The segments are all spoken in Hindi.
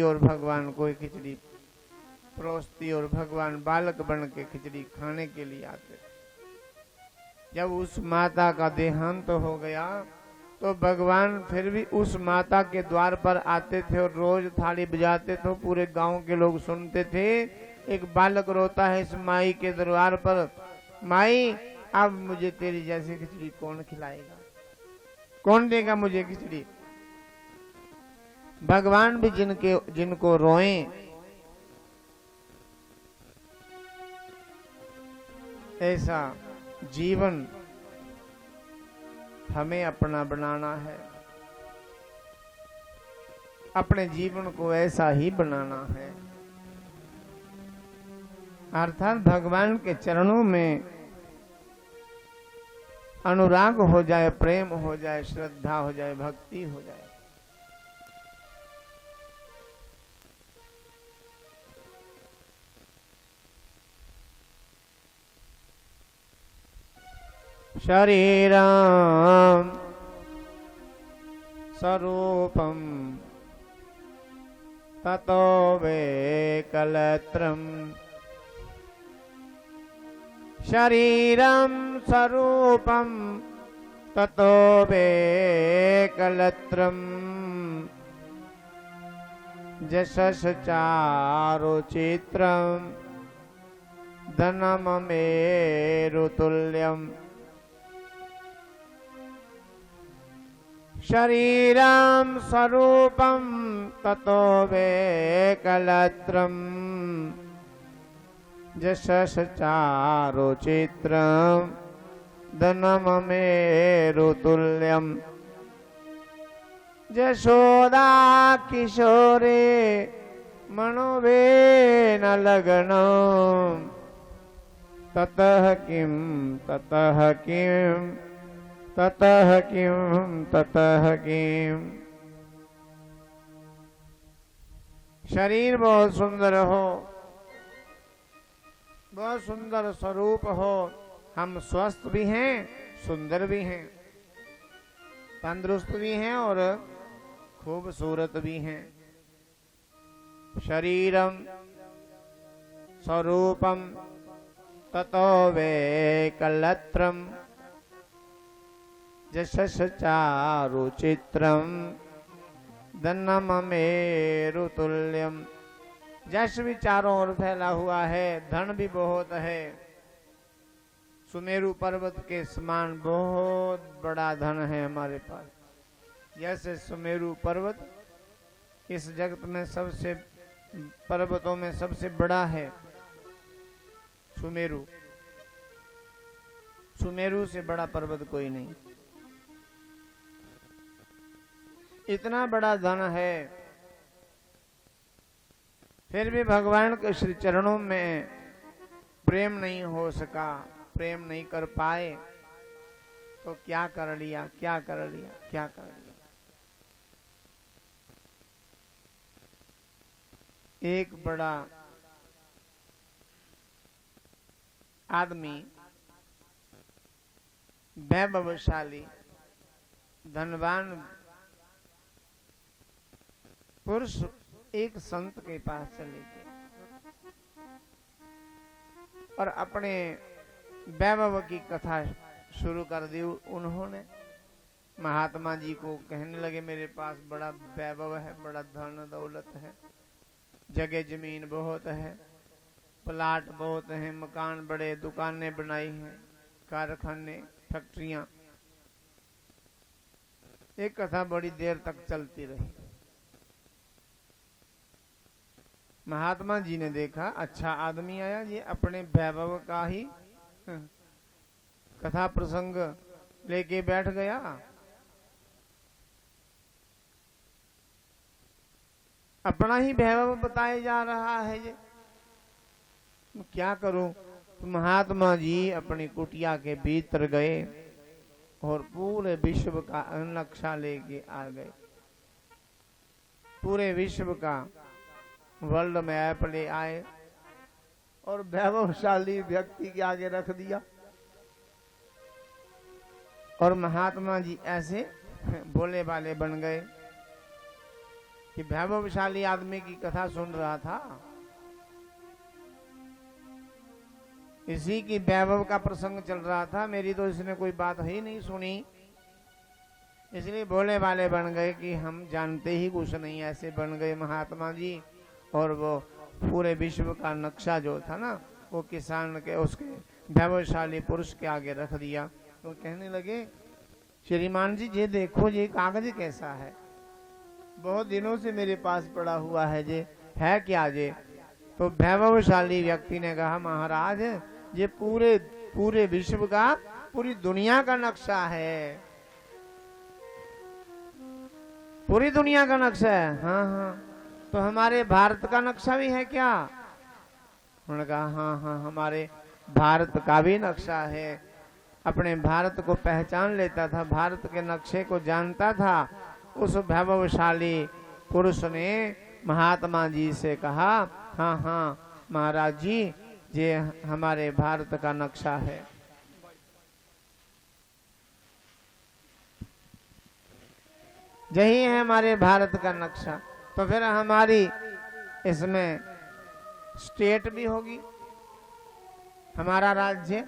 और भगवान को खिचड़ी परोसती और भगवान बालक बन के खिचड़ी खाने के लिए आते। जब उस माता का देहांत हो गया तो भगवान फिर भी उस माता के द्वार पर आते थे और रोज थाली बजाते थे। पूरे गांव के लोग सुनते थे। एक बालक रोता है इस माई के दरबार पर, माई अब मुझे तेरी जैसी खिचड़ी कौन खिलाएगा, कौन देगा मुझे खिचड़ी। भगवान भी जिनको रोए ऐसा जीवन हमें अपना बनाना है, अपने जीवन को ऐसा ही बनाना है। अर्थात भगवान के चरणों में अनुराग हो जाए, प्रेम हो जाए, श्रद्धा हो जाए, भक्ति हो जाए। शरीरं स्वरूपं ततो वैकलत्रम्, शरीरं स्वरूपं ततो वैकलत्रम्, यशस् चारुचित्रं धनममेरुतुल्यम्। शरीरं स्वरूपं ततो वैकलत्रम्, यशस् चारुचित्रं धनममेरुतुल्यम्। यशोदा किशोरे मनोवेन लग्नं, ततः किं ततः किं ततः किं ततः किं। शरीर बहुत सुंदर हो, बहुत सुंदर स्वरूप हो, हम स्वस्थ भी हैं, सुंदर भी हैं, तंदुरुस्त भी हैं और खूबसूरत भी हैं। शरीरम स्वरूपम ततो वैकलत्रम, यशस् चारुचित्रम धनममेरुतुल्यम। यश भी चारों ओर फैला हुआ है, धन भी बहुत है, सुमेरु पर्वत के समान बहुत बड़ा धन है हमारे पास। जैसे सुमेरु पर्वत इस जगत में सबसे पर्वतों में सबसे बड़ा है। सुमेरु, सुमेरु से बड़ा पर्वत कोई नहीं। इतना बड़ा धन है, फिर भी भगवान के श्री चरणों में प्रेम नहीं हो सका, प्रेम नहीं कर पाए तो क्या कर लिया, क्या कर लिया, क्या कर लिया। एक बड़ा आदमी, वैभवशाली धनवान पुरुष एक संत के पास चले गए और अपने वैभव की कथा शुरू कर दी। उन्होंने महात्मा जी को कहने लगे, मेरे पास बड़ा वैभव है, बड़ा धन दौलत है, जगह जमीन बहुत है, प्लाट बहुत है, मकान बड़े, दुकानें बनाई हैं, कारखाने, फैक्ट्रियां। एक कथा बड़ी देर तक चलती रही। महात्मा जी ने देखा अच्छा आदमी आया, ये अपने वैभव का ही कथा प्रसंग लेके बैठ गया। अपना ही वैभव बताया जा रहा है, ये क्या करूं। तो महात्मा जी अपनी कुटिया के भीतर गए और पूरे विश्व का नक्शा लेके आ गए। पूरे विश्व का वर्ल्ड मैप ले आए और वैभवशाली व्यक्ति के आगे रख दिया। और महात्मा जी ऐसे भोले भाले बन गए। कि वैभवशाली आदमी की कथा सुन रहा था, इसी की वैभव का प्रसंग चल रहा था, मेरी तो इसने कोई बात ही नहीं सुनी, इसलिए भोले वाले बन गए कि हम जानते ही कुछ नहीं, ऐसे बन गए महात्मा जी। और वो पूरे विश्व का नक्शा जो था ना, वो किसान के उसके वैभवशाली पुरुष के आगे रख दिया। तो कहने लगे, श्रीमान जी ये देखो, ये कागज कैसा है, बहुत दिनों से मेरे पास पड़ा हुआ है, ये है क्या ये? तो वैभवशाली व्यक्ति ने कहा, महाराज ये पूरे विश्व का, पूरी दुनिया का नक्शा है, पूरी दुनिया का नक्शा है। हाँ हाँ, तो हमारे भारत का नक्शा भी है क्या? उन्होंने कहा हाँ हाँ, हमारे भारत का भी नक्शा है। अपने भारत को पहचान लेता था, भारत के नक्शे को जानता था। उस वैभवशाली पुरुष ने महात्मा जी से कहा, हाँ हाँ महाराज जी, ये हमारे भारत का नक्शा है। यही है हमारे भारत का नक्शा। तो फिर हमारी इसमें स्टेट भी होगी, हमारा राज्य।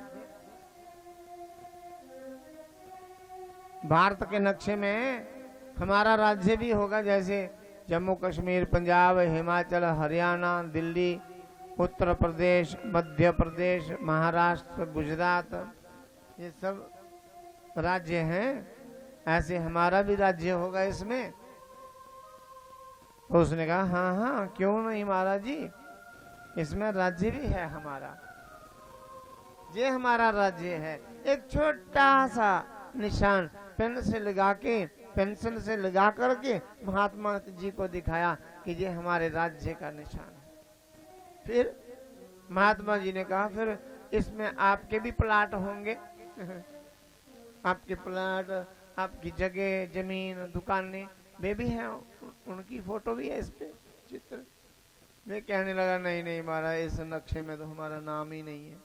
भारत के नक्शे में हमारा राज्य भी होगा, जैसे जम्मू कश्मीर, पंजाब, हिमाचल, हरियाणा, दिल्ली, उत्तर प्रदेश, मध्य प्रदेश, महाराष्ट्र, गुजरात, ये सब राज्य हैं। ऐसे हमारा भी राज्य होगा इसमें। तो उसने कहा हाँ हाँ, क्यों नहीं महाराज जी, इसमें राज्य भी है हमारा, ये हमारा राज्य है। एक छोटा सा निशान पेंसिल से लगा करके महात्मा जी को दिखाया कि ये हमारे राज्य का निशान है। फिर महात्मा जी ने कहा, फिर इसमें आपके भी प्लाट होंगे आपके प्लाट, आपकी जगह, जमीन, दुकानें, वे भी हैं, उनकी फोटो भी है इस पे, चित्र। मैं कहने लगा, नहीं नहीं महाराज, इस नक्शे में तो हमारा नाम ही नहीं है।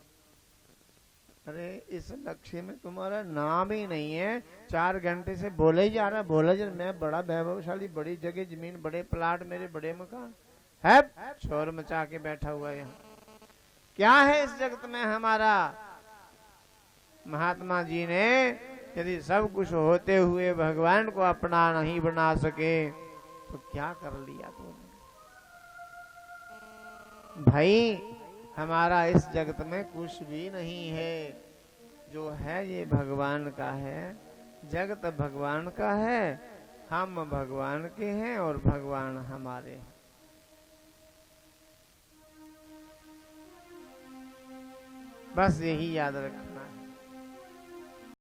अरे इस नक्शे में तुम्हारा नाम ही नहीं है, 4 घंटे से बोले ही जा रहा, बोले जा, मैं बड़ा वैभवशाली, बड़ी जगह जमीन, बड़े प्लाट, मेरे बड़े मकान है, शोर मचा के बैठा हुआ है यहाँ। क्या है इस जगत में हमारा? महात्मा जी ने यदि सब कुछ होते हुए भगवान को अपना नहीं बना सके तो क्या कर लिया तूने भाई? हमारा इस जगत में कुछ भी नहीं है, जो है ये भगवान का है, जगत भगवान का है, हम भगवान के हैं और भगवान हमारे हैं। बस यही याद रखना है।